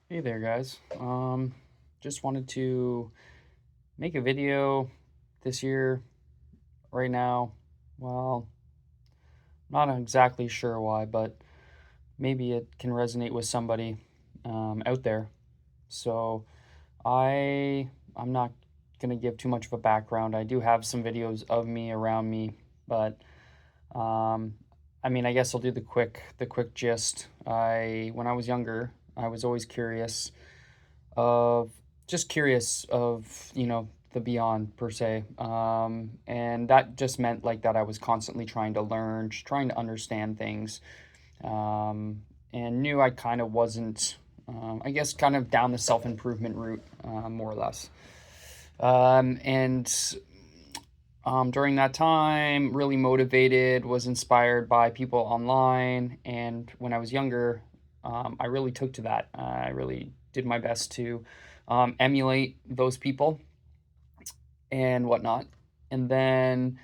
Hey there, guys. Just wanted to make a video this year, right now. Well, not exactly sure why, but maybe it can resonate with somebody out there. So I'm not gonna give too much of a background. I do have some videos of me around me, but um, I mean, I guess I'll do the quick gist. When I was younger, I was always of curious of the beyond per se, and that just meant like that I was constantly trying to learn, just trying to understand things, and knew I kind of wasn't, I guess, kind of down the self-improvement route, more or less. And During that time, really motivated, was inspired by people online. And when I was younger, I really took to that. I really did my best to emulate those people and whatnot. And then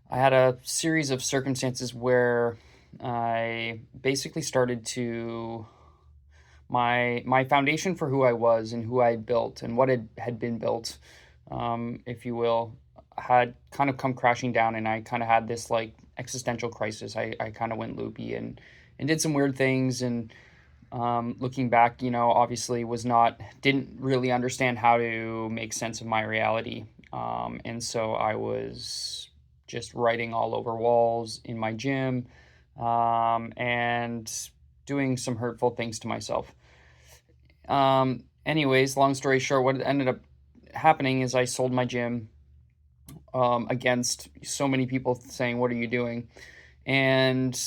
I had a series of circumstances where I basically started to my foundation for who I was and who I built and what had been built, if you will, had kind of come crashing down, and I kind of had this like existential crisis. I kind of went loopy and did some weird things, and looking back, obviously was not didn't really understand how to make sense of my reality, and so I was just writing all over walls in my gym, and doing some hurtful things to myself. Anyways, long story short, what ended up happening is I sold my gym, against so many people saying, "What are you doing?" And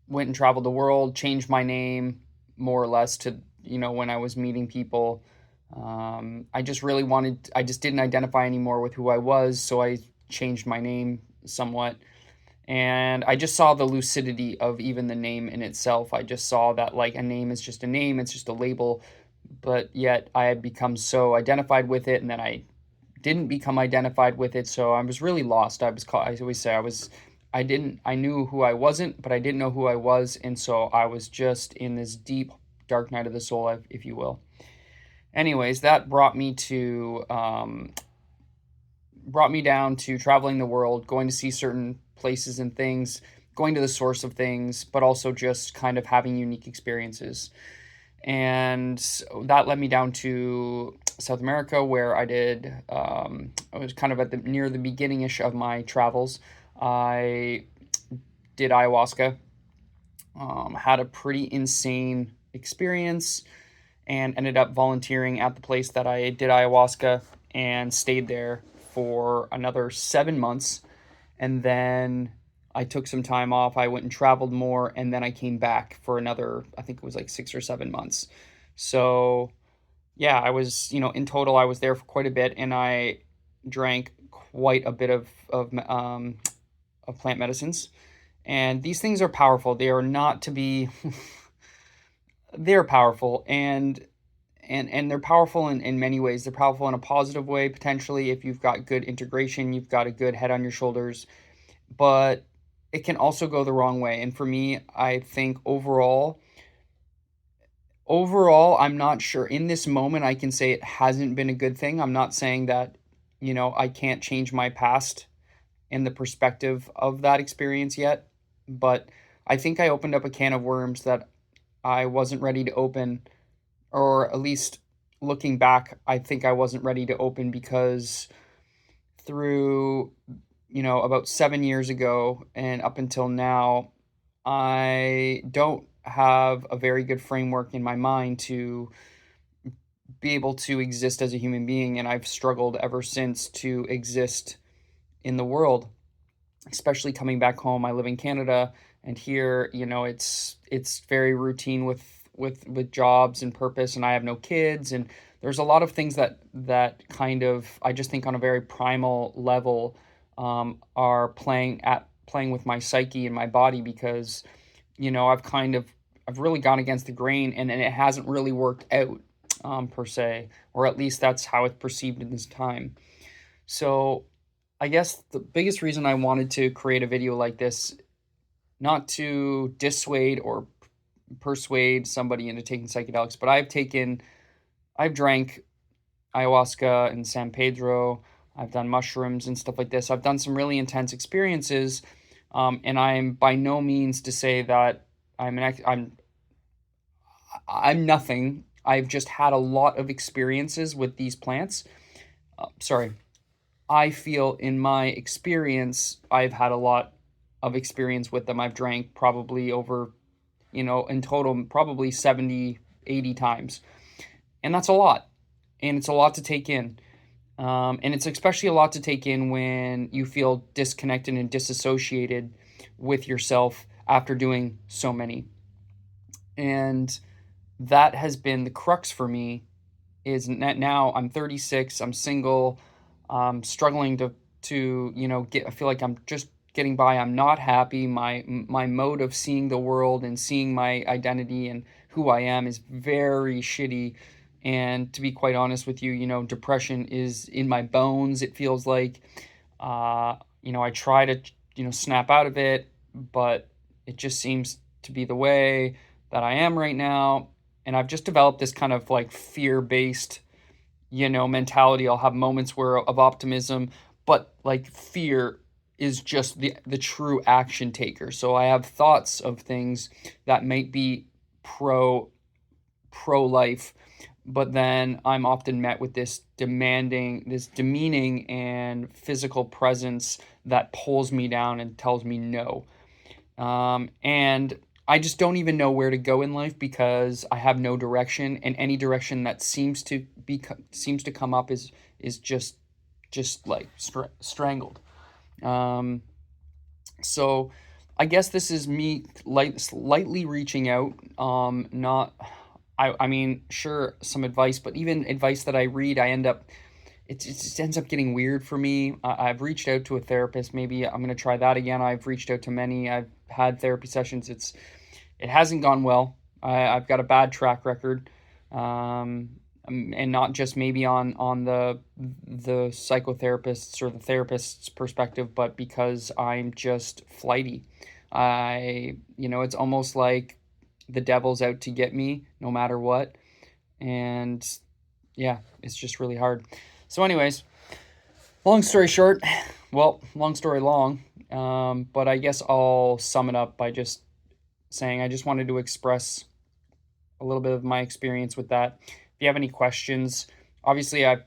went and traveled the world, changed my name more or less to, when I was meeting people. I just didn't identify anymore with who I was, so I changed my name somewhat. And I just saw the lucidity of even the name in itself. I just saw that like a name is just a name, it's just a label, but yet I had become so identified with it, and then I didn't become identified with it, so I was really lost. I always say I knew who I wasn't, but I didn't know who I was, and so I was just in this deep dark night of the soul, if you will. Anyways, that brought me down to traveling the world, going to see certain places and things, going to the source of things, but also just kind of having unique experiences. And that led me down to South America, where I was kind of at the near the beginning ish of my travels. I did ayahuasca, had a pretty insane experience, and ended up volunteering at the place that I did ayahuasca, and stayed there for another 7 months. And then I took some time off. I went and traveled more, and then I came back for another, I think it was like 6 or 7 months. So yeah, in total, I was there for quite a bit, and I drank quite a bit of plant medicines. And these things are powerful. They are not to be, they're powerful, and they're powerful in many ways. They're powerful in a positive way, potentially, if you've got good integration, you've got a good head on your shoulders, but it can also go the wrong way. And for me, I think overall, I'm not sure. In this moment, I can say it hasn't been a good thing. I'm not saying that, I can't change my past and the perspective of that experience yet, but I think I opened up a can of worms that I wasn't ready to open, or at least looking back, I think I wasn't ready to open, because through, about 7 years ago and up until now, I don't have a very good framework in my mind to be able to exist as a human being. And I've struggled ever since to exist in the world, especially coming back home. I live in Canada, and here, it's very routine with jobs and purpose, and I have no kids, and there's a lot of things that kind of, I just think on a very primal level, are playing with my psyche and my body, because I've really gone against the grain, and it hasn't really worked out, per se, or at least that's how it's perceived in this time. So I guess the biggest reason I wanted to create a video like this, not to dissuade or persuade somebody into taking psychedelics, but I've taken I've drank ayahuasca and San Pedro. I've done mushrooms and stuff like this. I've done some really intense experiences, and I'm by no means to say that I'm nothing. I've just had a lot of experiences with these plants. Sorry, I feel in my experience, I've had a lot of experience with them. I've drank probably over, in total, probably 70, 80 times. And that's a lot. And it's a lot to take in. And it's especially a lot to take in when you feel disconnected and disassociated with yourself after doing so many. And that has been the crux for me is now I'm 36, I'm single, struggling to get. I feel like I'm just getting by. I'm not happy. My mode of seeing the world and seeing my identity and who I am is very shitty. And to be quite honest with you, depression is in my bones. It feels like, I try to snap out of it, but it just seems to be the way that I am right now. And I've just developed this kind of like fear-based mentality. I'll have moments where of optimism, but like fear is just the true action taker. So I have thoughts of things that might be pro life, but then I'm often met with this demeaning and physical presence that pulls me down and tells me no. And I just don't even know where to go in life because I have no direction, and any direction that seems to come up is just like strangled. Um, so I guess this is me lightly reaching out. Not I mean, sure, some advice, but even advice that I read, it just ends up getting weird for me. I've reached out to a therapist. Maybe I'm gonna try that again. I've reached out to many. I've had therapy sessions. It hasn't gone well. I've got a bad track record, and not just maybe on the psychotherapists or the therapist's perspective, but because I'm just flighty. It's almost like the devil's out to get me no matter what, and yeah, it's just really hard. So, anyways, long story short, well, long story long, but I guess I'll sum it up by just saying I just wanted to express a little bit of my experience with that. If you have any questions, obviously I've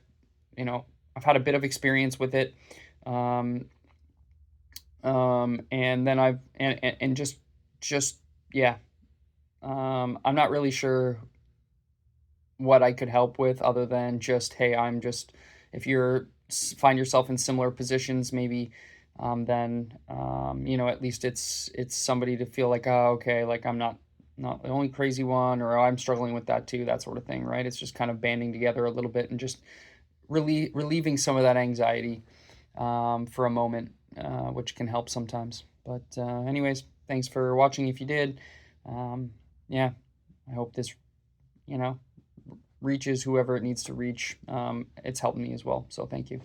had a bit of experience with it, um, and then and just yeah, I'm not really sure what I could help with other than just, hey, if you're find yourself in similar positions, maybe, then, at least it's somebody to feel like, oh, okay, like I'm not the only crazy one, or, "Oh, I'm struggling with that too," that sort of thing, right? It's just kind of banding together a little bit and just relieving some of that anxiety, for a moment, which can help sometimes. But, anyways, thanks for watching if you did. Yeah, I hope this, you know, reaches whoever it needs to reach. It's helped me as well. So thank you.